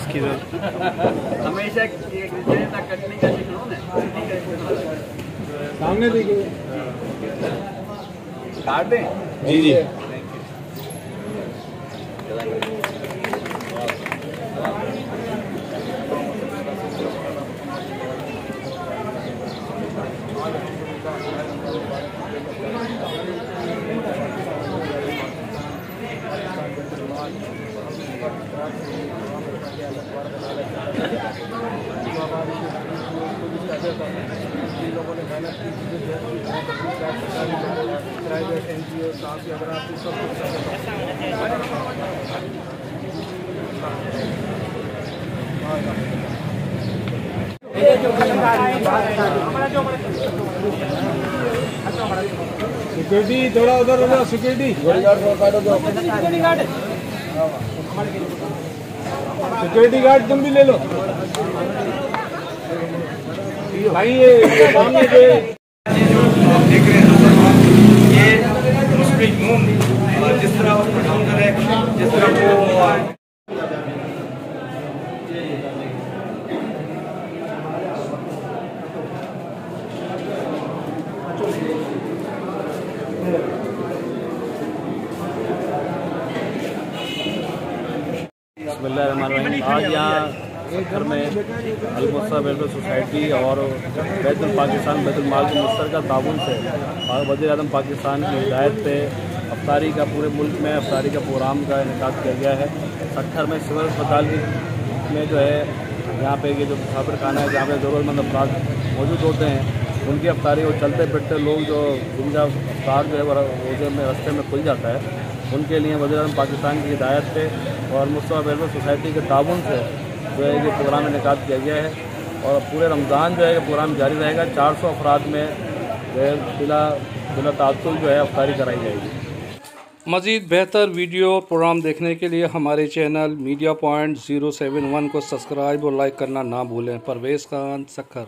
इसकी हमेशा कटने का सीखो ना, सामने देखिए काट दें। जी जी लोगों ने मेहनत की, प्राइवेट NGO साहब अगर आप सब सिक्योरिटी थोड़ा उधर हो जाओ, सिक्योरिटी सिक्योरिटी गार्ड तुम भी ले लो भाई। ये सामने जो देख रहे हैं ये मुस्लिम मून जिस तरह उसको ढाउन करे, जिस तरह वो बिस्मिल्लाहिर्रहमानिर्रहीम। आज यहाँ सखर में अल-मुस्ता वेलफेयर सोसाइटी और बैतुल पाकिस्तान बैतुल माल के मुश्तरका ताउन से वज़ीर आज़म पाकिस्तान की हिदायत पे अफ्तारी का पूरे मुल्क में अफ्तारी का प्रोग्राम का इनेकाद किया गया है। सखर में सिविल अस्पताल में जो है यहाँ पे ये जो मुसाफिर खाना है जहाँ पे ज़रूरतमंद अफराद मौजूद होते हैं उनकी अफ्तारी वो चलते फिरते लोग जो जिनका अफ्तार जो है वो रोज़े में रास्ते में खुल जाता है उनके लिए वज़ीर आज़म पाकिस्तान की हिदायत पे और मुस्ता वेलफेयर सोसाइटी के ताउन से जो है ये प्रोग्राम इनेकाद किया गया है। और पूरे रमज़ान जो है प्रोग्राम जारी रहेगा। 400 अफराद में जो है बिला तात्तुल जो है अफ्तारी कराई जाएगी। मज़ीद बेहतर वीडियो प्रोग्राम देखने के लिए हमारे चैनल मीडिया पॉइंट 071 को सब्सक्राइब और लाइक करना ना भूलें। परवेज़ खान, सखर।